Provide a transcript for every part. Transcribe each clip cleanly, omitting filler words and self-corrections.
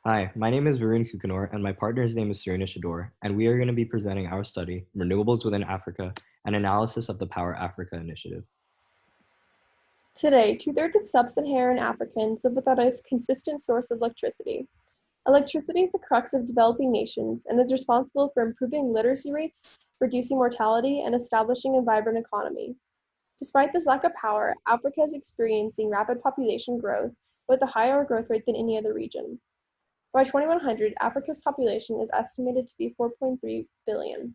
Hi, my name is Varun Kukunoor, and my partner's name is Serena Shedore, and we are going to be presenting our study, Renewables Within Africa, an analysis of the Power Africa initiative. Today, two-thirds of sub-Saharan Africans live without a consistent source of electricity. Electricity is the crux of developing nations and is responsible for improving literacy rates, reducing mortality, and establishing a vibrant economy. Despite this lack of power, Africa is experiencing rapid population growth with a higher growth rate than any other region. By 2100, Africa's population is estimated to be 4.3 billion.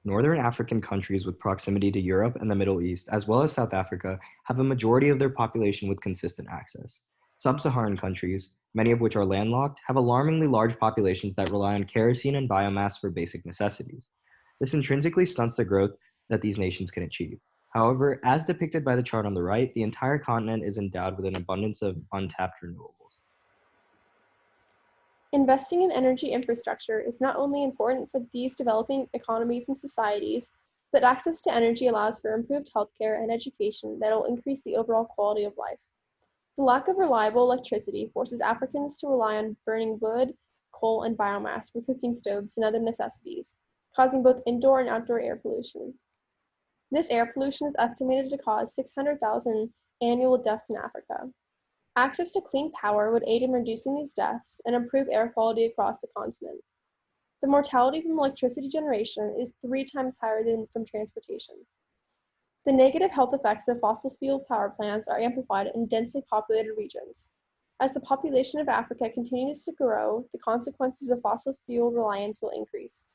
Northern African countries with proximity to Europe and the Middle East, as well as South Africa, have a majority of their population with consistent access. Sub-Saharan countries, many of which are landlocked, have alarmingly large populations that rely on kerosene and biomass for basic necessities. This intrinsically stunts the growth that these nations can achieve. However, as depicted by the chart on the right, the entire continent is endowed with an abundance of untapped renewables. Investing in energy infrastructure is not only important for these developing economies and societies, but access to energy allows for improved healthcare and education that will increase the overall quality of life. The lack of reliable electricity forces Africans to rely on burning wood, coal, and biomass for cooking stoves and other necessities, causing both indoor and outdoor air pollution. This air pollution is estimated to cause 600,000 annual deaths in Africa. Access to clean power would aid in reducing these deaths and improve air quality across the continent. The mortality from electricity generation is 3 times higher than from transportation. The negative health effects of fossil fuel power plants are amplified in densely populated regions. As the population of Africa continues to grow, the consequences of fossil fuel reliance will increase.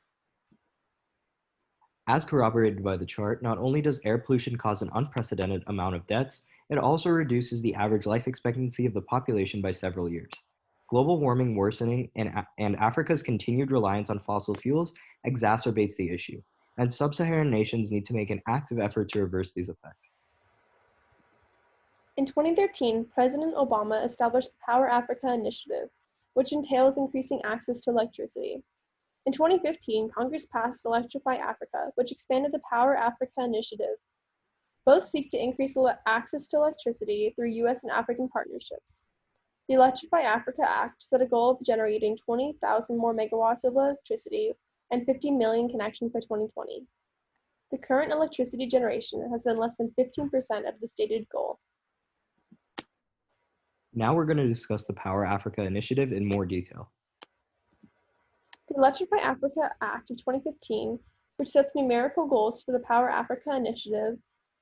As corroborated by the chart, not only does air pollution cause an unprecedented amount of deaths, it also reduces the average life expectancy of the population by several years. Global warming worsening and Africa's continued reliance on fossil fuels exacerbates the issue, and sub-Saharan nations need to make an active effort to reverse these effects. In 2013, President Obama established the Power Africa initiative, which entails increasing access to electricity. In 2015, Congress passed Electrify Africa, which expanded the Power Africa initiative. Both seek to increase access to electricity through U.S. and African partnerships. The Electrify Africa Act set a goal of generating 20,000 more megawatts of electricity and 50 million connections by 2020. The current electricity generation has been less than 15% of the stated goal. Now we're going to discuss the Power Africa initiative in more detail. The Electrify Africa Act of 2015, which sets numerical goals for the Power Africa initiative,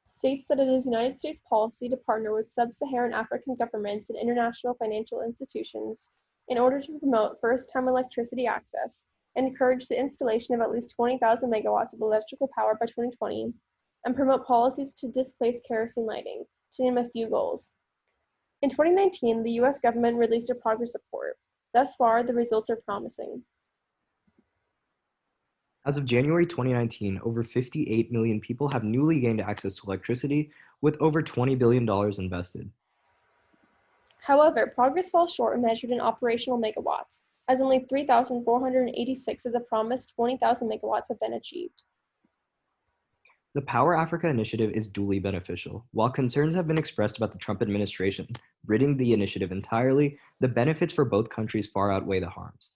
states that it is United States policy to partner with sub-Saharan African governments and international financial institutions in order to promote first-time electricity access and encourage the installation of at least 20,000 megawatts of electrical power by 2020, and promote policies to displace kerosene lighting, to name a few goals. In 2019, the U.S. government released a progress report. Thus far, the results are promising. As of January 2019, over 58 million people have newly gained access to electricity, with over $20 billion invested. However, progress falls short when measured in operational megawatts, as only 3,486 of the promised 20,000 megawatts have been achieved. The Power Africa initiative is duly beneficial. While concerns have been expressed about the Trump administration ridding the initiative entirely, the benefits for both countries far outweigh the harms.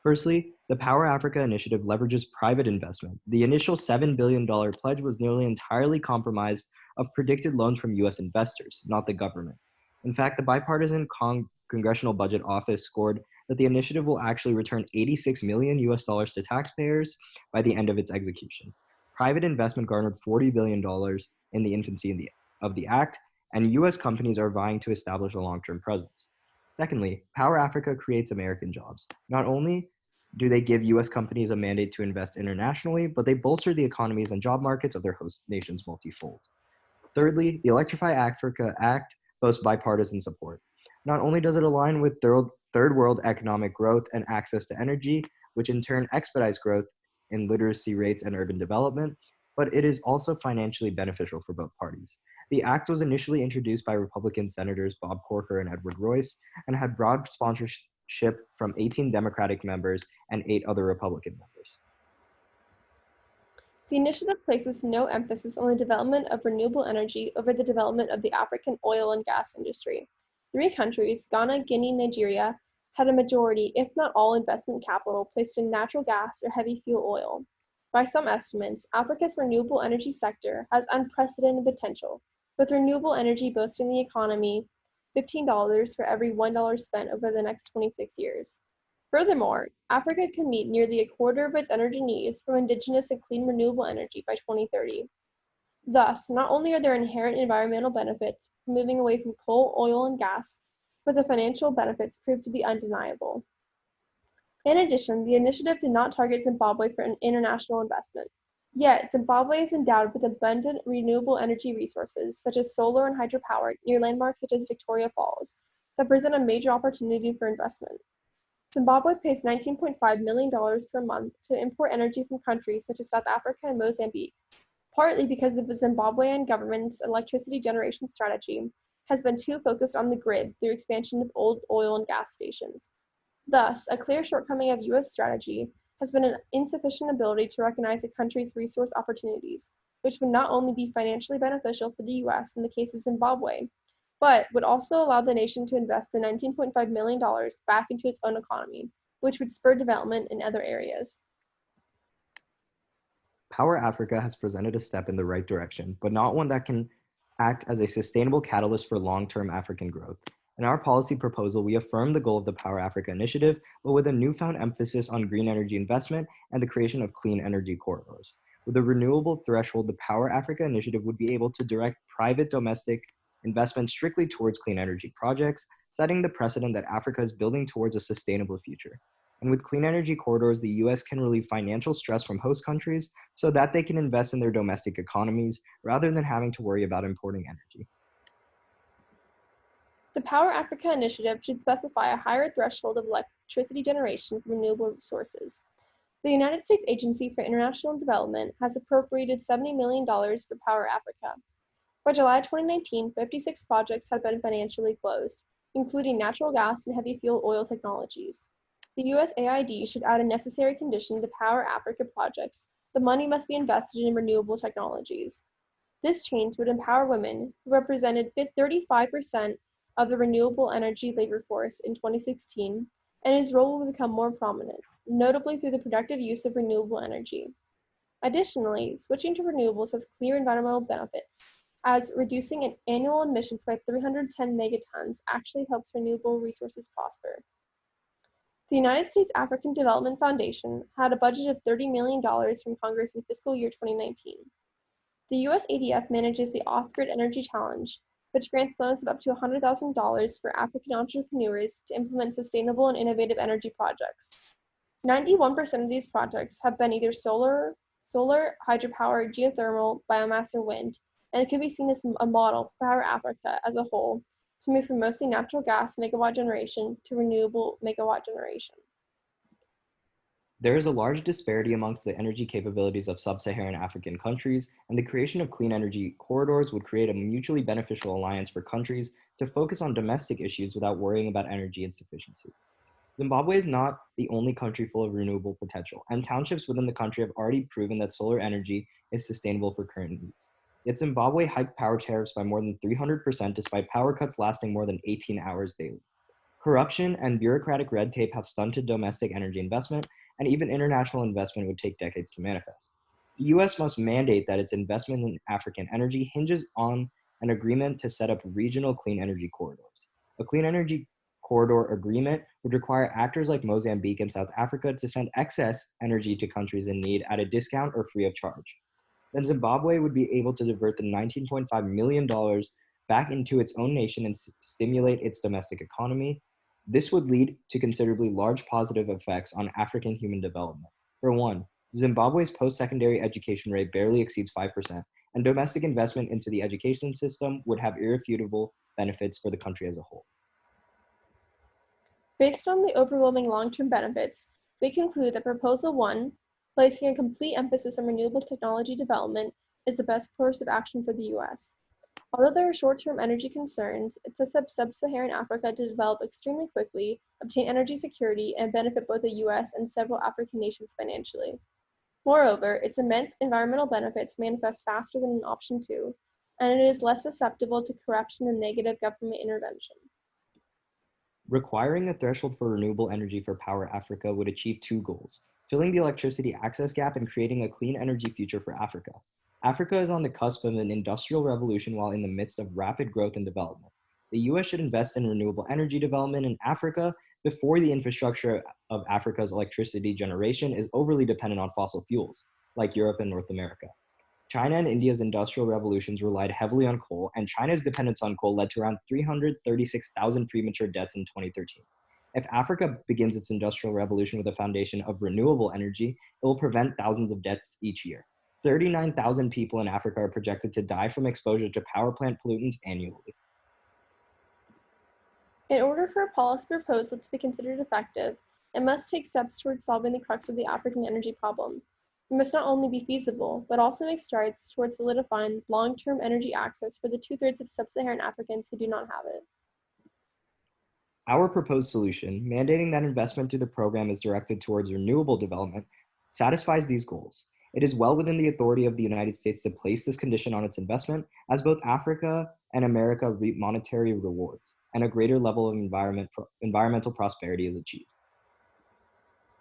Firstly, the Power Africa initiative leverages private investment. The initial $7 billion pledge was nearly entirely comprised of predicted loans from US investors, not the government. In fact, the bipartisan Congressional Budget Office scored that the initiative will actually return $86 million to taxpayers by the end of its execution. Private investment garnered $40 billion in the infancy of the act, and US companies are vying to establish a long-term presence. Secondly, Power Africa creates American jobs. Not only do they give US companies a mandate to invest internationally, but they bolster the economies and job markets of their host nations multifold. Thirdly, the Electrify Africa Act boasts bipartisan support. Not only does it align with third world economic growth and access to energy, which in turn expedites growth in literacy rates and urban development, but it is also financially beneficial for both parties. The act was initially introduced by Republican Senators Bob Corker and Edward Royce and had broad sponsorship from 18 Democratic members and 8 other Republican members. The initiative places no emphasis on the development of renewable energy over the development of the African oil and gas industry. 3 countries, Ghana, Guinea, and Nigeria, had a majority, if not all, investment capital placed in natural gas or heavy fuel oil. By some estimates, Africa's renewable energy sector has unprecedented potential, with renewable energy boosting the economy $15 for every $1 spent over the next 26 years. Furthermore, Africa can meet nearly a quarter of its energy needs from indigenous and clean renewable energy by 2030. Thus, not only are there inherent environmental benefits from moving away from coal, oil, and gas, but the financial benefits prove to be undeniable. In addition, the initiative did not target Zimbabwe for an international investment. Yet, Zimbabwe is endowed with abundant renewable energy resources, such as solar and hydropower, near landmarks such as Victoria Falls, that present a major opportunity for investment. Zimbabwe pays $19.5 million per month to import energy from countries such as South Africa and Mozambique, partly because the Zimbabwean government's electricity generation strategy has been too focused on the grid through expansion of old oil and gas stations. Thus, a clear shortcoming of U.S. strategy has been an insufficient ability to recognize a country's resource opportunities, which would not only be financially beneficial for the U.S. in the case of Zimbabwe, but would also allow the nation to invest the $19.5 million back into its own economy, which would spur development in other areas. Power Africa has presented a step in the right direction, but not one that can act as a sustainable catalyst for long-term African growth. In our policy proposal, we affirm the goal of the Power Africa initiative, but with a newfound emphasis on green energy investment and the creation of clean energy corridors. With a renewable threshold, the Power Africa initiative would be able to direct private domestic investment strictly towards clean energy projects, setting the precedent that Africa is building towards a sustainable future. And with clean energy corridors, the US can relieve financial stress from host countries so that they can invest in their domestic economies rather than having to worry about importing energy. The Power Africa initiative should specify a higher threshold of electricity generation from renewable sources. The United States Agency for International Development has appropriated $70 million for Power Africa. By July 2019, 56 projects had been financially closed, including natural gas and heavy fuel oil technologies. The USAID should add a necessary condition to Power Africa projects: the money must be invested in renewable technologies. This change would empower women, who represented 35% of the renewable energy labor force in 2016, and whose role will become more prominent, notably through the productive use of renewable energy. Additionally, switching to renewables has clear environmental benefits, as reducing annual emissions by 310 megatons actually helps renewable resources prosper. The United States African Development Foundation had a budget of $30 million from Congress in fiscal year 2019. The US ADF manages the Off-Grid Energy Challenge, which grants loans of up to $100,000 for African entrepreneurs to implement sustainable and innovative energy projects. 91% of these projects have been either solar, hydropower, geothermal, biomass, or wind, and it could be seen as a model for Power Africa as a whole to move from mostly natural gas megawatt generation to renewable megawatt generation. There is a large disparity amongst the energy capabilities of sub-Saharan African countries, and the creation of clean energy corridors would create a mutually beneficial alliance for countries to focus on domestic issues without worrying about energy insufficiency. Zimbabwe is not the only country full of renewable potential, and townships within the country have already proven that solar energy is sustainable for current needs. Yet Zimbabwe hiked power tariffs by more than 300% despite power cuts lasting more than 18 hours daily. Corruption and bureaucratic red tape have stunted domestic energy investment, and even international investment would take decades to manifest. The US must mandate that its investment in African energy hinges on an agreement to set up regional clean energy corridors. A clean energy corridor agreement would require actors like Mozambique and South Africa to send excess energy to countries in need at a discount or free of charge. Then Zimbabwe would be able to divert the $19.5 million back into its own nation and stimulate its domestic economy. This would lead to considerably large positive effects on African human development. For one, Zimbabwe's post-secondary education rate barely exceeds 5%, and domestic investment into the education system would have irrefutable benefits for the country as a whole. Based on the overwhelming long-term benefits, we conclude that Proposal 1, placing a complete emphasis on renewable technology development, is the best course of action for the US. Although there are short-term energy concerns, it sets up sub-Saharan Africa to develop extremely quickly, obtain energy security, and benefit both the US and several African nations financially. Moreover, its immense environmental benefits manifest faster than in Option 2, and it is less susceptible to corruption and negative government intervention. Requiring a threshold for renewable energy for Power Africa would achieve two goals: filling the electricity access gap and creating a clean energy future for Africa. Africa is on the cusp of an industrial revolution while in the midst of rapid growth and development. The US should invest in renewable energy development in Africa before the infrastructure of Africa's electricity generation is overly dependent on fossil fuels, like Europe and North America. China and India's industrial revolutions relied heavily on coal, and China's dependence on coal led to around 336,000 premature deaths in 2013. If Africa begins its industrial revolution with a foundation of renewable energy, it will prevent thousands of deaths each year. 39,000 people in Africa are projected to die from exposure to power plant pollutants annually. In order for a policy proposal to be considered effective, it must take steps towards solving the crux of the African energy problem. It must not only be feasible, but also make strides towards solidifying long-term energy access for the two-thirds of sub-Saharan Africans who do not have it. Our proposed solution, mandating that investment through the program is directed towards renewable development, satisfies these goals. It is well within the authority of the United States to place this condition on its investment, as both Africa and America reap monetary rewards, and a greater level of environmental prosperity is achieved.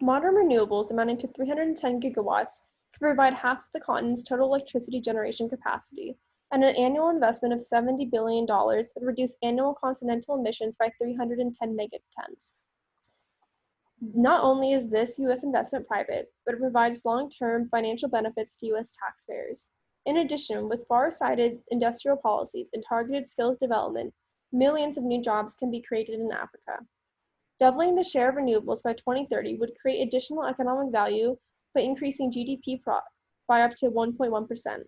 Modern renewables amounting to 310 gigawatts could provide half the continent's total electricity generation capacity, and an annual investment of $70 billion would reduce annual continental emissions by 310 megatons. Not only is this U.S. investment private, but it provides long-term financial benefits to U.S. taxpayers. In addition, with far-sighted industrial policies and targeted skills development, millions of new jobs can be created in Africa. Doubling the share of renewables by 2030 would create additional economic value by increasing GDP by up to 1.1%.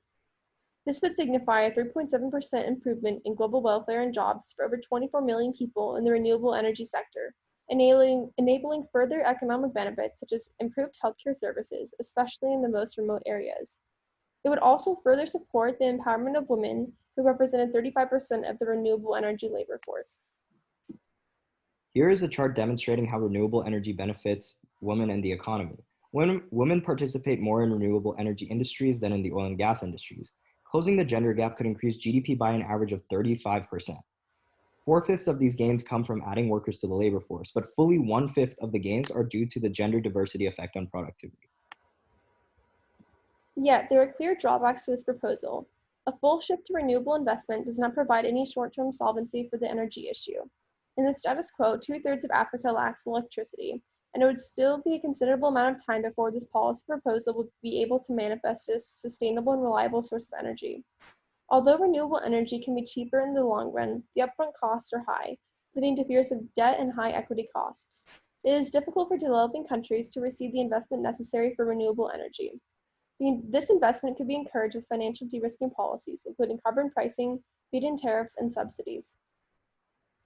This would signify a 3.7% improvement in global welfare and jobs for over 24 million people in the renewable energy sector, enabling further economic benefits such as improved healthcare services, especially in the most remote areas. It would also further support the empowerment of women, who represented 35% of the renewable energy labor force. Here is a chart demonstrating how renewable energy benefits women and the economy. When women participate more in renewable energy industries than in the oil and gas industries, closing the gender gap could increase GDP by an average of 35%. 4/5 of these gains come from adding workers to the labor force, but fully 1/5 of the gains are due to the gender diversity effect on productivity. Yet, there are clear drawbacks to this proposal. A full shift to renewable investment does not provide any short-term solvency for the energy issue. In the status quo, two-thirds of Africa lacks electricity, and it would still be a considerable amount of time before this policy proposal would be able to manifest as a sustainable and reliable source of energy. Although renewable energy can be cheaper in the long run, the upfront costs are high, leading to fears of debt and high equity costs. It is difficult for developing countries to receive the investment necessary for renewable energy. This investment could be encouraged with financial de-risking policies, including carbon pricing, feed-in tariffs, and subsidies.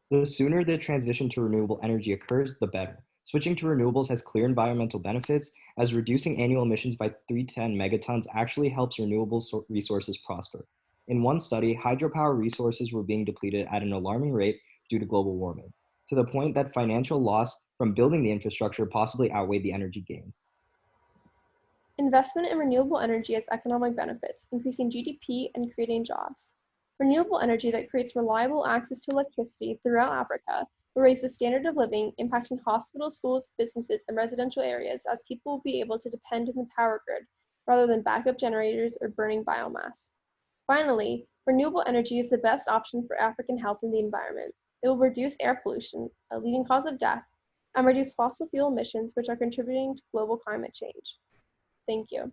The sooner the transition to renewable energy occurs, the better. Switching to renewables has clear environmental benefits, as reducing annual emissions by 310 megatons actually helps renewable resources prosper. In one study, hydropower resources were being depleted at an alarming rate due to global warming, to the point that financial loss from building the infrastructure possibly outweighed the energy gain. Investment in renewable energy has economic benefits, increasing GDP and creating jobs. Renewable energy that creates reliable access to electricity throughout Africa will raise the standard of living, impacting hospitals, schools, businesses, and residential areas, as people will be able to depend on the power grid rather than backup generators or burning biomass. Finally, renewable energy is the best option for African health and the environment. It will reduce air pollution, a leading cause of death, and reduce fossil fuel emissions, which are contributing to global climate change. Thank you.